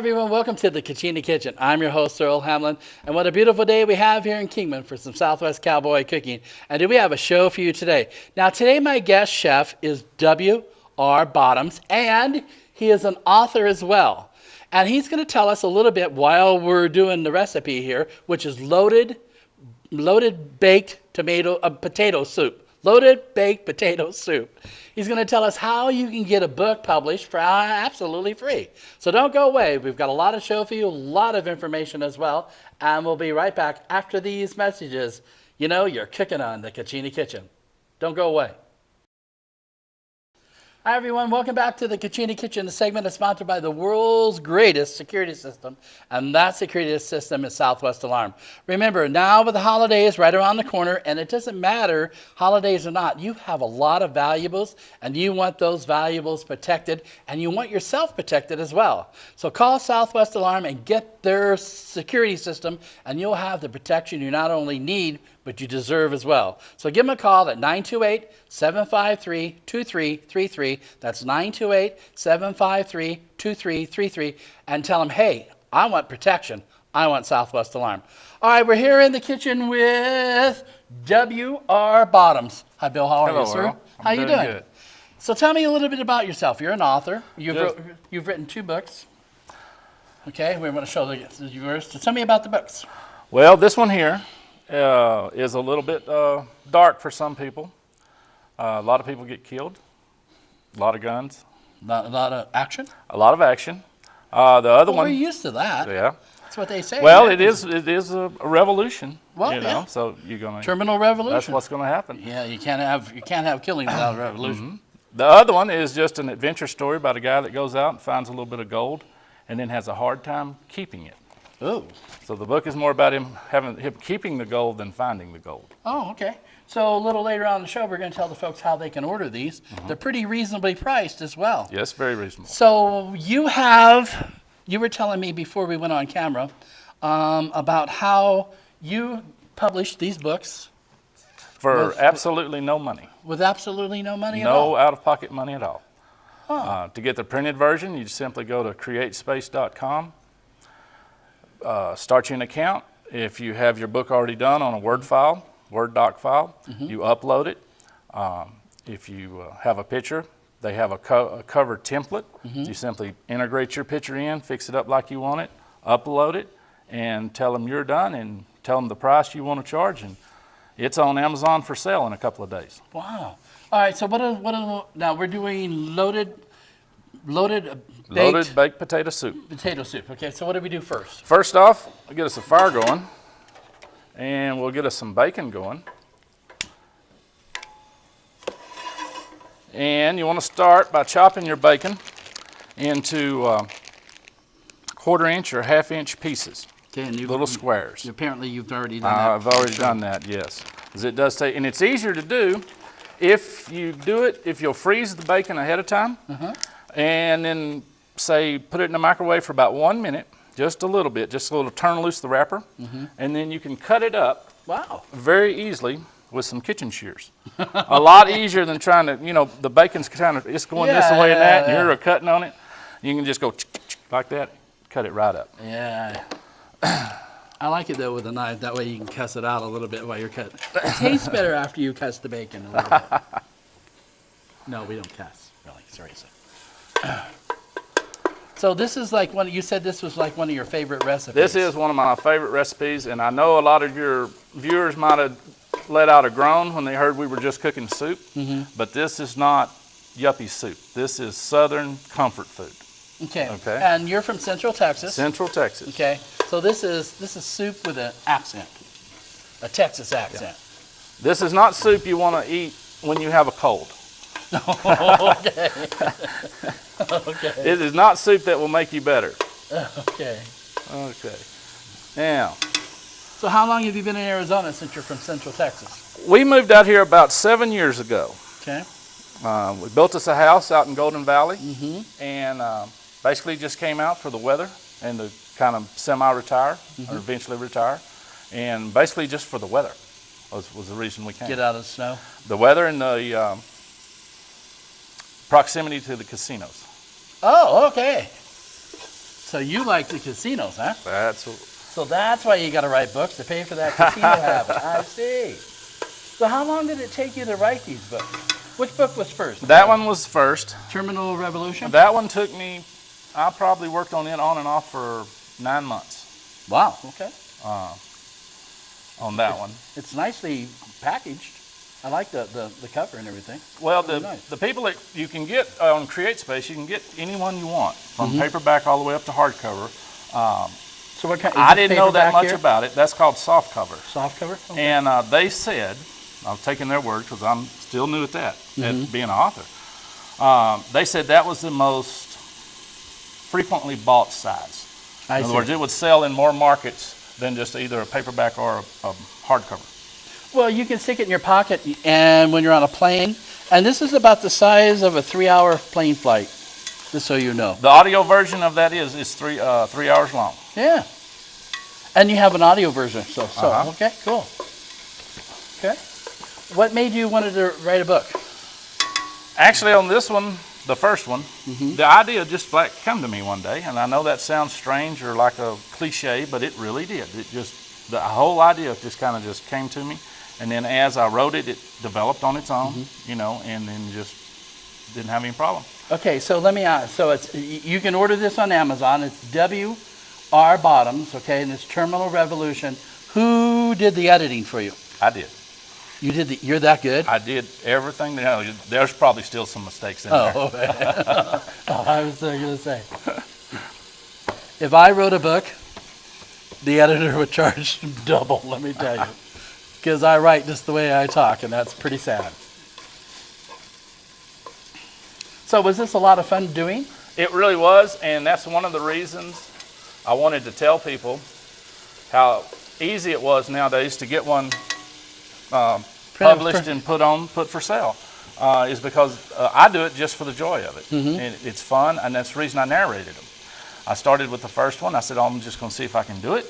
everyone, welcome to the Kachina Kitchen. I'm your host, Earl Hamlin, and what a beautiful day we have here in Kingman for some Southwest Cowboy cooking. And do we have a show for you today? Now, today my guest chef is W.R. Bottoms, and he is an author as well. And he's going to tell us a little bit while we're doing the recipe here, which is loaded baked potato soup. Loaded baked potato soup. He's going to tell us how you can get a book published for absolutely free. So don't go away. We've got a lot of show for you, a lot of information as well. And we'll be right back after these messages. You know, you're cooking on the Kachina Kitchen. Don't go away. Hi, everyone. Welcome back to the Kachina Kitchen. The segment is sponsored by the world's greatest security system, and that security system is Southwest Alarm. Remember, now with the holidays right around the corner, and it doesn't matter, holidays or not, you have a lot of valuables, and you want those valuables protected, and you want yourself protected as well. So call Southwest Alarm and get their security system, and you'll have the protection you not only need, but you deserve as well. So give them a call at 928-753-2333. That's 928-753-2333. And tell them, hey, I want protection. I want Southwest Alarm. All right, we're here in the kitchen with W.R. Bottoms. Hi, Bill. How are you, sir? Earl. How you doing? Good. So tell me a little bit about yourself. You're an author. You've written 2 books. Okay, we want to show yours. So tell me about the books. Well, this one here is a little bit dark for some people. A lot of people get killed. A lot of guns. A lot of action? A lot of action. The other one. We're used to that. Yeah. That's what they say. Well, it is a revolution. Well, you know, yeah. so you're gonna. Terminal revolution. That's what's going to happen. Yeah, you can't have killing without a revolution. Mm-hmm. The other one is just an adventure story about a guy that goes out and finds a little bit of gold, and then has a hard time keeping it. Oh. So the book is more about him keeping the gold than finding the gold. Oh, okay. So a little later on in the show, we're going to tell the folks how they can order these. Mm-hmm. They're pretty reasonably priced as well. Yes, very reasonable. So you were telling me before we went on camera about how you published these books. For absolutely no money. With absolutely no money at all? No out-of-pocket money at all. Huh. To get the printed version, you simply go to createspace.com, start you an account. If you have your book already done on a Word doc file, mm-hmm. you upload it. If you have a picture, they have a cover template. Mm-hmm. You simply integrate your picture in, fix it up like you want it, upload it, and tell them you're done, and tell them the price you want to charge, and it's on Amazon for sale in a couple of days. Wow. All right, so now we're doing loaded baked potato soup. Potato soup. Okay, so what do we do first? First off, we'll get us a fire going, and we'll get us some bacon going. And you want to start by chopping your bacon into 1/4-inch or 1/2-inch pieces. Okay, and little squares. Apparently you've already done that. I've already done that, yes. Because it does take, and it's easier to do if you'll freeze the bacon ahead of time, and then say put it in the microwave for about 1 minute, just a little bit, just a little turn loose the wrapper, and then you can cut it up very easily with some kitchen shears. A lot easier than trying to, the bacon's it's going this way and that, and you're cutting on it. You can just go like that, cut it right up. Yeah. I like it though with a knife. That way you can cuss it out a little bit while you're cutting. It tastes better after you cuss the bacon a little bit. No, we don't cuss, really, seriously. So this is like you said this was like one of your favorite recipes. This is one of my favorite recipes, and I know a lot of your viewers might have let out a groan when they heard we were just cooking soup, but this is not yuppie soup. This is Southern comfort food. Okay. And you're from Central Texas. Central Texas. Okay. So this is soup with an accent, a Texas accent. Yeah. This is not soup you want to eat when you have a cold. Okay. Okay. It is not soup that will make you better. Okay. Okay. Now. So how long have you been in Arizona since you're from Central Texas? We moved out here about 7 years ago. Okay. We built us a house out in Golden Valley, and basically just came out for the weather and to kind of semi-retire or eventually retire, and basically just for the weather was the reason we came. Get out of the snow? The weather and the proximity to the casinos. Oh, okay. So you like the casinos, huh? That's So that's why you got to write books to pay for that casino habit. I see. So how long did it take you to write these books? Which book was first? that one was first. Terminal Revolution? That one took me, I probably worked on it on and off for 9 months Wow, okay. on that one. It's nicely packaged. I like the cover and everything. Well, Really nice. the people that you can get on CreateSpace, you can get any one you want, from paperback all the way up to hardcover. So what kind? I didn't know that much here? about it. That's called soft cover. Soft cover? Okay. And they said, I'm taking their word because I'm still new at that, at being an author. They said that was the most frequently bought size. I In other see. words, it would sell in more markets than just either a paperback or a hardcover. Well, you can stick it in your pocket and when you're on a plane. And this is about the size of a 3-hour plane flight, just so you know. The audio version of that is 3 hours long. Yeah. And you have an audio version. So Uh-huh. okay, cool. Okay. What made you wanted to write a book? Actually, on this one, the first one, the idea just like come to me one day, and I know that sounds strange or like a cliche, but it really did. It just, the whole idea just kind of just came to me, and then as I wrote it, it developed on its own, you know, and then just didn't have any problem. Okay, so let me ask. So it's you can order this on Amazon. It's W.R. Bottoms, okay, and it's Terminal Revolution. Who did the editing for you? I did. You did the. You're that good? I did everything. There's probably still some mistakes in there. Oh, okay. Oh, I was going to say. If I wrote a book, the editor would charge double, let me tell you. Because I write just the way I talk, and that's pretty sad. So was this a lot of fun doing? It really was, and that's one of the reasons I wanted to tell people how easy it was nowadays to get one published and put for sale. Is because I do it just for the joy of it. And it's fun, and that's the reason I narrated them. I started with the first one. I said, oh, I'm just going to see if I can do it.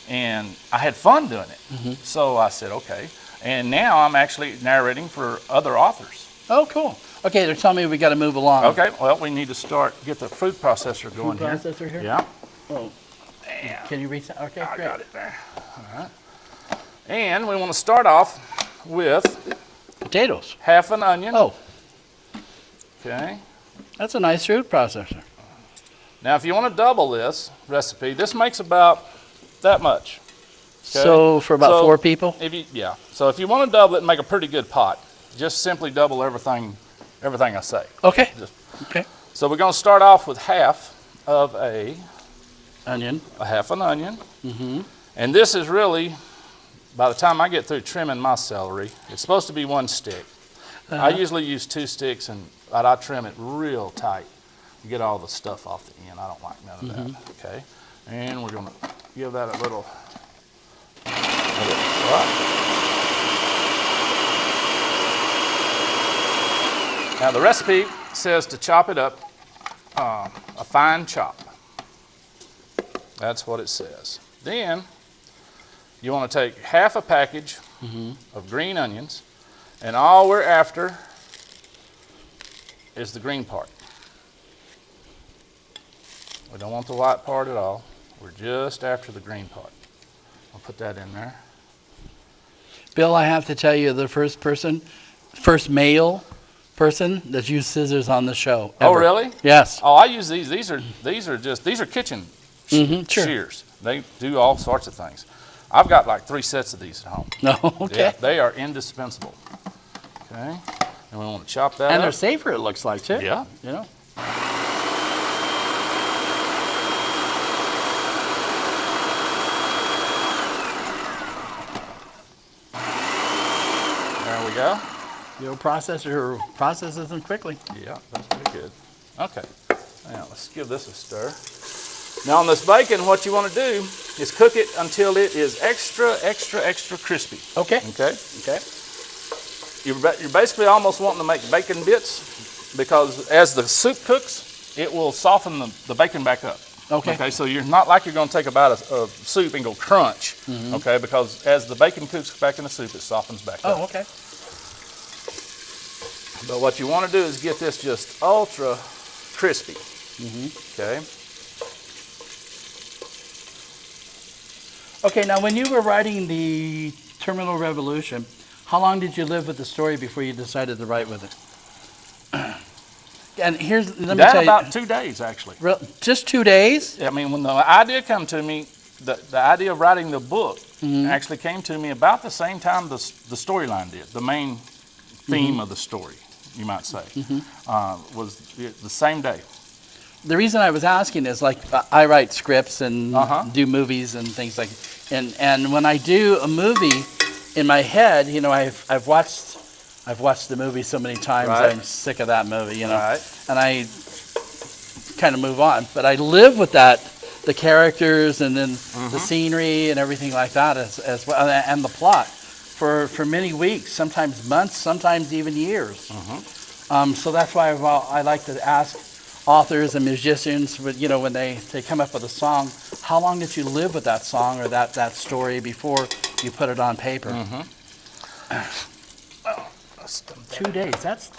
And I had fun doing it. So I said, okay. And now I'm actually narrating for other authors. Oh, cool. Okay, they're telling me we got to move along. Okay, well, we need to get the food processor going Food processor here? Yeah. Oh, can you reach that? Okay, I great. got it there. All right. And we want to start off with Potatoes. half an onion. Oh, Okay. that's a nice food processor. Now, if you want to double this recipe, this makes about that much. Okay? So for about So 4 people? Yeah. So if you want to double it and make a pretty good pot, just simply double everything I say. Okay. Just- Okay. So we're going to start off with half of a Onion. half an onion. And this is really, by the time I get through trimming my celery, it's supposed to be 1 stick. I usually use 2 sticks, but I trim it real tight to get all the stuff off the end. I don't like none of that. Okay. And we're going to give that a little. Now the recipe says to chop it up a fine chop. That's what it says. Then you want to take half a package of green onions, and all we're after is the green part. We don't want the white part at all. We're just after the green part. I'll put that in there. Bill, I have to tell you, the first male person that's used scissors on the show. Oh, ever. really? Yes. Oh, I use these. These are kitchen Sure. shears. They do all sorts of things. I've got like 3 sets of these at home. No, okay. Yeah, they are indispensable. Okay, and we want to chop that And up. they're safer, it looks like, too. Yeah. You know? There we go. The old processor processes them quickly. Yeah, that's pretty good. Okay, now let's give this a stir. Now on this bacon, what you want to do is cook it until it is extra, extra, extra crispy. Okay. Okay? Okay. You're basically almost wanting to make bacon bits because as the soup cooks, it will soften the bacon back up. Okay. Okay, so you're not like you're going to take a bite of soup and go crunch, okay, because as the bacon cooks back in the soup, it softens back up. Oh, okay. But what you want to do is get this just ultra crispy, okay? Okay, now when you were writing the Terminal Revolution, how long did you live with the story before you decided to write with it? And let me tell you. About 2 days, actually. Just 2 days? I mean, when the idea came to me, the idea of writing the book actually came to me about the same time the storyline did. The main theme of the story, you might say, was the same day. The reason I was asking is, like, I write scripts and do movies and things like, and when I do a movie in my head, you know, I've watched the movie so many times, Right. I'm sick of that movie, you know, Right. and I kind of move on. But I live with the characters and then the scenery and everything like that as well, and the plot for many weeks, sometimes months, sometimes even years. So that's why I like to ask authors and musicians, you know, when they come up with a song, how long did you live with that song or that story before you put it on paper? 2 days. That's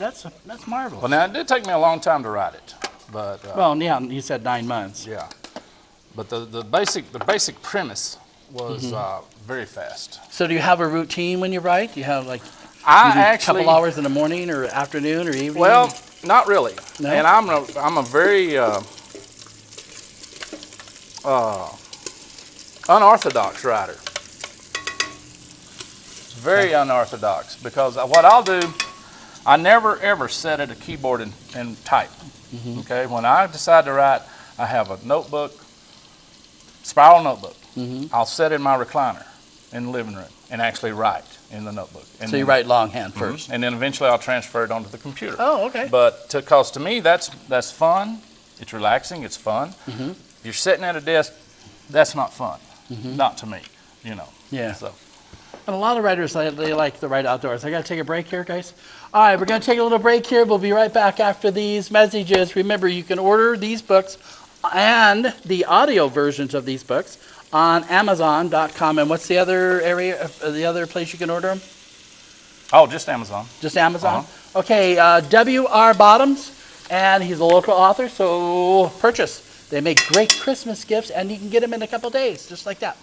marvelous. Well, now it did take me a long time to write it, but Well, yeah, you said 9 months. yeah. But the basic premise was very fast. So do you have a routine when you write? Do you have like I a actually couple hours in the morning or afternoon or evening? Well, not really. No? And I'm a very unorthodox writer. Very unorthodox, because what I'll do, I never ever sit at a keyboard and type. Okay, when I decide to write, I have a notebook, spiral notebook. I'll sit in my recliner in the living room and actually write in the notebook. And So you write longhand first. and then eventually I'll transfer it onto the computer. Oh, okay. But because to me that's fun, it's relaxing, it's fun. You're sitting at a desk, that's not fun. Not to me, you know. Yeah. So. And a lot of writers, they like to write outdoors. I got to take a break here, guys. All right, we're going to take a little break here. We'll be right back after these messages. Remember, you can order these books and the audio versions of these books on Amazon.com. And what's the other area, the other place you can order them? Oh, just Amazon. Just Amazon? Okay, W.R. Bottoms, and he's a local author, so purchase. They make great Christmas gifts, and you can get them in a couple days, just like that.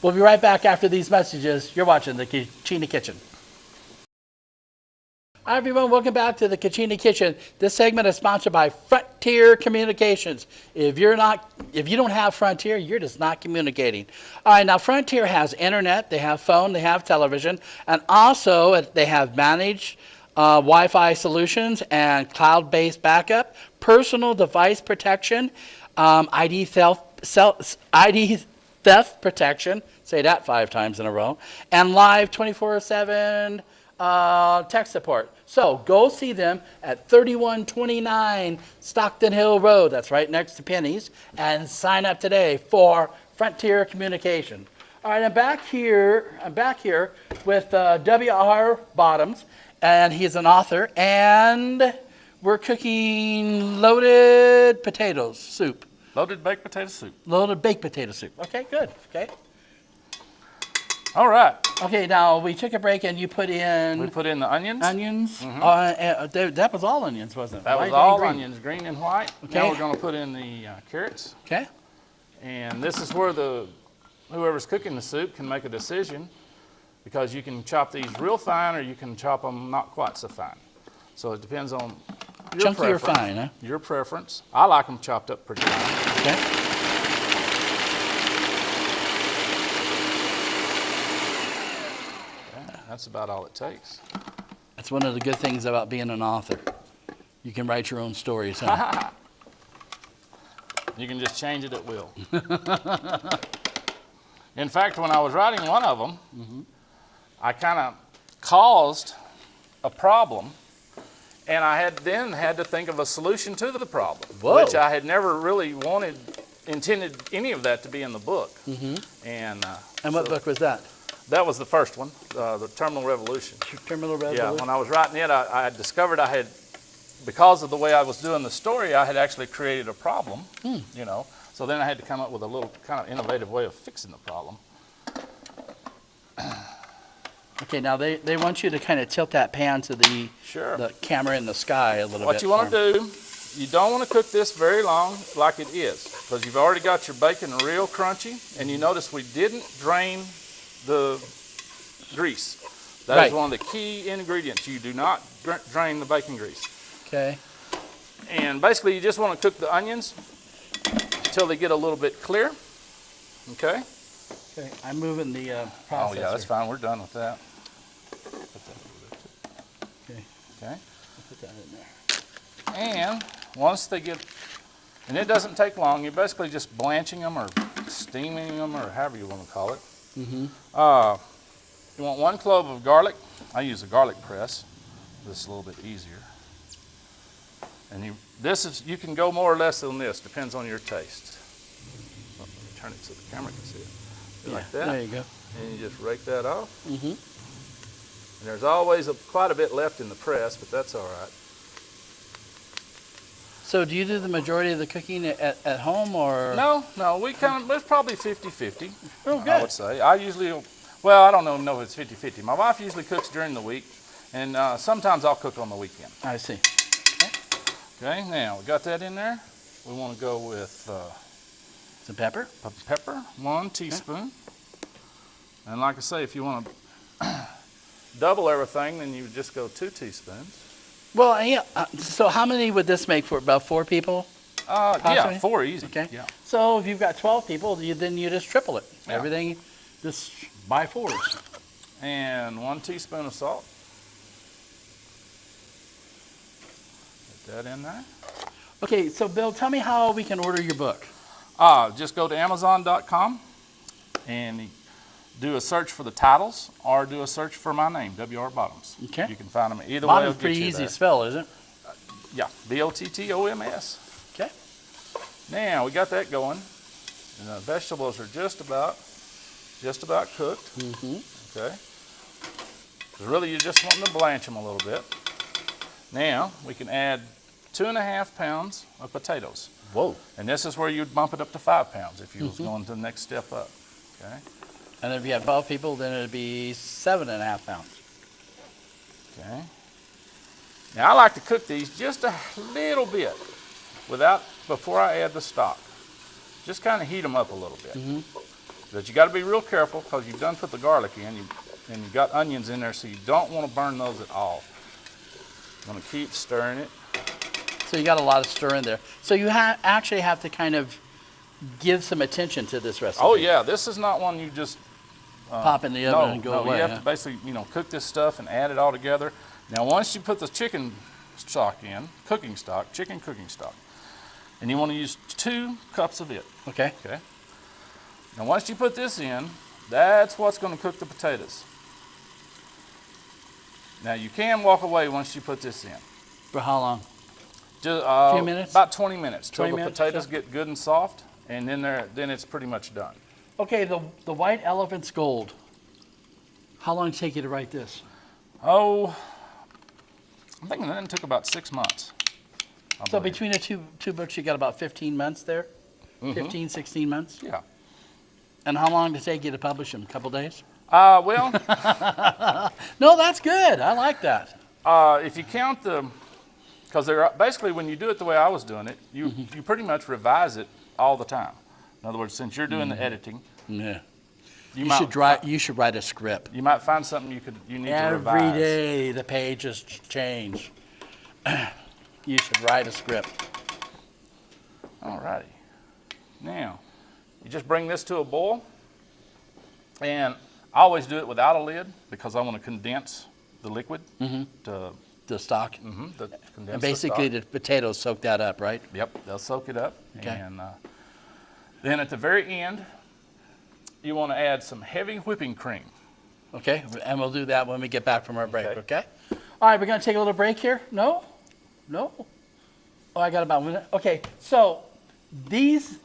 We'll be right back after these messages. You're watching the Kachina Kitchen. Hi, everyone. Welcome back to the Kachina Kitchen. This segment is sponsored by Frontier Communications. If you don't have Frontier, you're just not communicating. All right, now Frontier has internet, they have phone, they have television, and also they have managed Wi-Fi solutions and cloud-based backup, personal device protection, ID theft protection, say that 5 times in a row, and live 24/7 tech support. So go see them at 3129 Stockton Hill Road. That's right next to Penny's, and sign up today for Frontier Communication. All right, I'm back here with W.R. Bottoms, and he's an author, and we're cooking loaded potatoes soup. Loaded baked potato soup. Loaded baked potato soup. Okay, good. Okay. All right. Okay, now we took a break and you put in... We put in the onions. Onions. That was all onions, wasn't it? That was White and all green. onions, green and white. Okay. Now we're going to put in the carrots. Okay. And this is where whoever's cooking the soup can make a decision, because you can chop these real fine or you can chop them not quite so fine. So it depends on your Chunky or preference. fine, huh? Your preference. I like them chopped up pretty fine. Okay. Yeah, that's about all it takes. That's one of the good things about being an author. You can write your own stories, huh? You can just change it at will. In fact, when I was writing one of them, I kind of caused a problem, and I had to think of a solution to the problem, Whoa. which I had never really intended any of that to be in the book. And what book was that? that was the first one, the Terminal Revolution. Terminal Revolution? Yeah, when I was writing it, I had discovered because of the way I was doing the story, I had actually created a problem, you know. So then I had to come up with a little kind of innovative way of fixing the problem. Okay, now they want you to kind of tilt that pan to the camera in the sky a little bit. What you want to do, you don't want to cook this very long like it is. because you've already got your bacon real crunchy, and you notice we didn't drain the grease. That is one of the key ingredients. You do not drain the bacon grease. Okay. And basically, you just want to cook the onions until they get a little bit clear. Okay? Okay, I'm moving the processor. Oh, yeah, that's fine. We're done with that. Okay. Okay. I'll put that in there. And once they get, and it doesn't take long, you're basically just blanching them or steaming them or however you want to call it. Mm-hmm. You want 1 clove of garlic. I use a garlic press. This is a little bit easier. And you can go more or less than this, depends on your taste. Let me turn it so the camera can see it. Like that. There you go. And you just rake that off. Mm-hmm. And there's always quite a bit left in the press, but that's all right. So do you do the majority of the cooking at home, or? No, it's probably 50-50. Oh, good. I would say. I usually, well, I don't know if it's 50-50. My wife usually cooks during the week, and sometimes I'll cook on the weekend. I see. Okay, now we got that in there. We want to go with Some pepper? pepper, 1 teaspoon. And like I say, if you want to double everything, then you would just go 2 teaspoons. Well, yeah. So how many would this make for about 4 people? Yeah, 4 easy. Okay. Yeah. So if you've got 12 people, then you just triple it. Yeah. Everything just by 4s. And 1 teaspoon of salt. Put that in there. Okay, so Bill, tell me how we can order your book. Just go to Amazon.com and do a search for the titles, or do a search for my name, W.R. Bottoms. Okay. You can find them either Bottom's way. pretty easy to spell, isn't it? Yeah, Bottoms. Okay. Now we got that going, and the vegetables are just about cooked. Mm-hmm. Okay. 'Cause really, you just want to blanch them a little bit. Now we can add 2.5 pounds of potatoes. Whoa. And this is where you'd bump it up to 5 pounds if you was going to the next step up. Okay. And if you have 12 people, then it'd be 7.5 pounds. Okay. Now I like to cook these just a little bit before I add the stock. Just kind of heat them up a little bit. Mm-hmm. But you got to be real careful because you've done put the garlic in, and you've got onions in there, so you don't want to burn those at all. I'm going to keep stirring it. So you got a lot of stir in there. So you actually have to kind of give some attention to this recipe. Oh yeah, this is not one you just pop in the oven and go away. You have to basically, cook this stuff and add it all together. Now, once you put the chicken stock in, chicken cooking stock, and you want to use 2 cups of it. Okay. Okay. Now, once you put this in, that's what's going to cook the potatoes. Now, you can walk away once you put this in. For how long? Just, a few minutes? About 20 minutes 20 till the minutes, potatoes yeah. get good and soft, and then it's pretty much done. Okay, the white elephant's gold. How long did it take you to write this? Oh, I'm thinking that took about 6 months. So between the two books, you got about 15 months there? 15, 16 months? Yeah. And how long did it take you to publish them? A couple days? Well, No, that's good. I like that. if you count because they're basically when you do it the way I was doing it, you pretty much revise it all the time. In other words, since you're doing the editing, Yeah. you You should write a script. You might find something you need to revise. Every day the pages change. You should write a script. Alrighty. Now, you just bring this to a boil, and I always do it without a lid because I want to condense the liquid to The stock. condense And basically the the potatoes soak that up, right? stock. Yep, they'll soak it up. Okay. And then at the very end, you want to add some heavy whipping cream. Okay, and we'll do that when we get back from our break, Okay. okay? All right, we're gonna take a little break here. No? Oh, I got about a minute. Okay, so these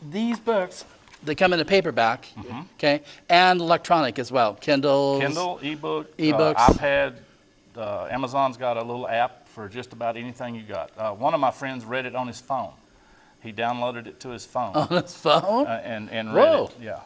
books, they come in a paperback, okay, and electronic as well. Kindle, ebook, ebooks. iPad. Amazon's got a little app for just about anything you got. One of my friends read it on his phone. He downloaded it to his phone on his phone. and read Whoa. it. Yeah.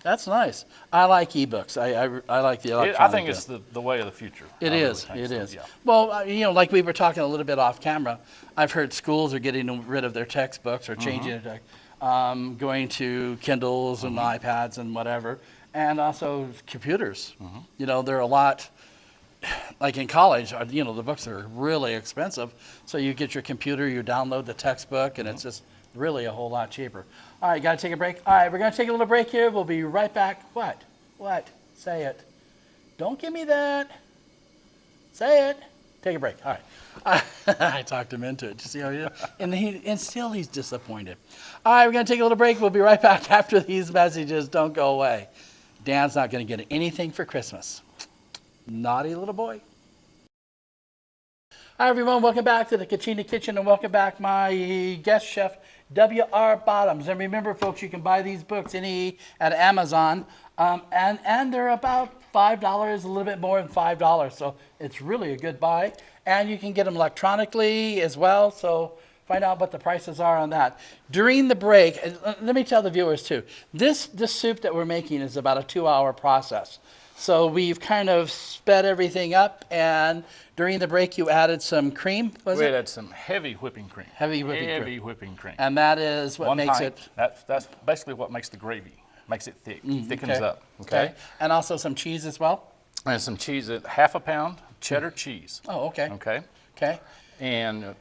That's nice. I like ebooks. I like the electronic. I think it's the way of the future. It I really is. think It so, is. yeah. Well, like we were talking a little bit off camera, I've heard schools are getting rid of their textbooks or changing it. going to Kindles and iPads and whatever, and also computers. You know, there are a lot, like in college, you know, the books are really expensive. So you get your computer, you download the textbook, and it's just really a whole lot cheaper. All right, got to take a break. All right, we're going to take a little break here. We'll be right back. What? What? Say it. Don't give me that. Say it. Take a break. All right. I talked him into it. You see how he is? And still he's disappointed. All right, we're going to take a little break. We'll be right back after these messages. Don't go away. Dan's not going to get anything for Christmas. Naughty little boy. Hi, everyone. Welcome back to the Kachina Kitchen, and welcome back my guest chef, W.R. Bottoms. And remember, folks, you can buy these books at Amazon, and they're about $5, a little bit more than $5. So it's really a good buy. And you can get them electronically as well. So find out what the prices are on that. During the break, let me tell the viewers too, this soup that we're making is about a 2-hour process. So we've kind of sped everything up, and during the break you added some cream, was it? We added some heavy whipping cream. Heavy whipping cream. cream. And that is what makes it... That's basically what makes the gravy, makes it thick, thickens up. Okay. And also some cheese as well? And some cheese, half a pound cheddar cheese. Oh, okay. Okay. Okay. And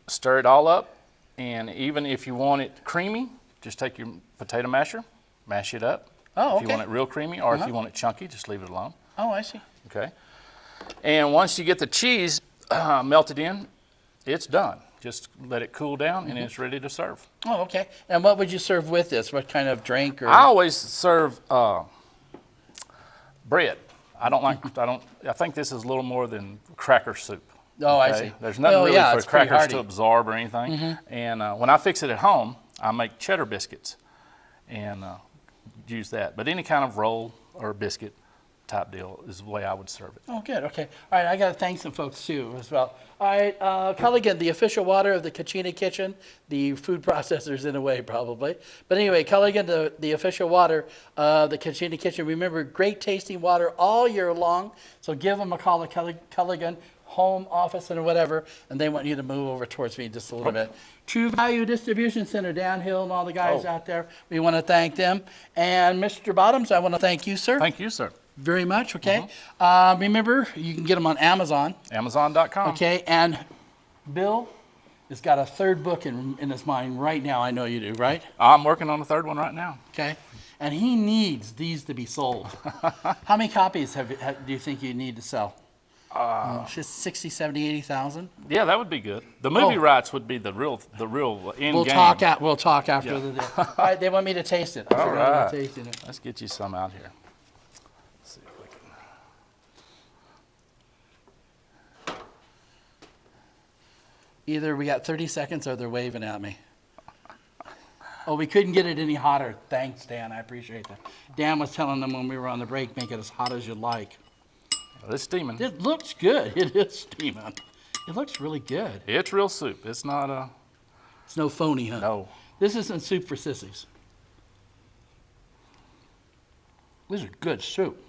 stir it all up, and even if you want it creamy, just take your potato masher, mash it up. Oh, If you want it real creamy, or if you want it chunky, just leave it alone. Oh, I see. Okay. And once you get the cheese melted in, it's done. Just let it cool down, and it's ready to serve. Oh, okay. And what would you serve with this? What kind of drink? Or I always serve bread. I think this is a little more than cracker soup. Oh, I see. There's nothing really for it's pretty crackers hearty. to absorb or anything. And when I fix it at home, I make cheddar biscuits and use that. But any kind of roll or biscuit type deal is the way I would serve it. Oh, good. Okay. All right. I got to thank some folks too as well. All right. Culligan, the official water of the Kachina Kitchen, the food processors in a way probably. But anyway, Culligan, the official water of the Kachina Kitchen. Remember, great tasting water all year long. So give them a call at Culligan home office and whatever, and they want you to move over towards me just a little bit. True Value Distribution Center, Downhill, and all the guys out there. We want to thank them. And Mr. Bottoms, I want to thank you, sir. Thank you, sir. Very much, okay? Remember, you can get them on Amazon. Amazon.com. Okay, and Bill has got a third book in his mind right now. I know you do, right? I'm working on the third one right now. Okay, and he needs these to be sold. How many copies do you think you need to sell? Just 60, 70, 80,000? Yeah, that would be good. The movie rights would be the real end We'll game. We'll talk after the day. All right, they want me to taste it. All right. Tasting it. Let's get you some out here. Let's see if we can. Either we got 30 seconds or they're waving at me. Oh, we couldn't get it any hotter. Thanks, Dan. I appreciate that. Dan was telling them when we were on the break, make it as hot as you like. Well, it's steaming. It looks good. It is steaming. It looks really good. It's real soup. It's not a... It's no phony, huh? No. This isn't soup for sissies. This is good soup.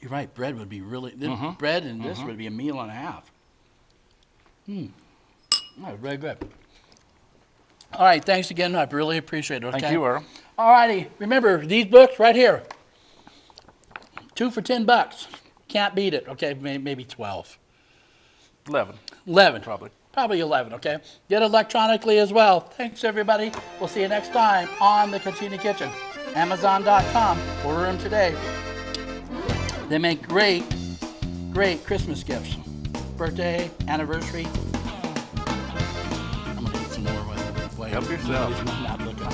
You're right. Bread would be really... Bread and this would be a meal and a half. Oh, very good. All right. Thanks again. I really appreciate it. Okay? Thank you, Earl. All righty. Remember, these books right here. 2 for $10. Can't beat it. Okay, maybe 12. 11. 11. Probably 11, okay? Get electronically as well. Thanks, everybody. We'll see you next time on the Kachina Kitchen. Amazon.com. Order them today. They make great, great Christmas gifts. Birthday, anniversary. I'm going to eat some more. Help yourself. Not looking.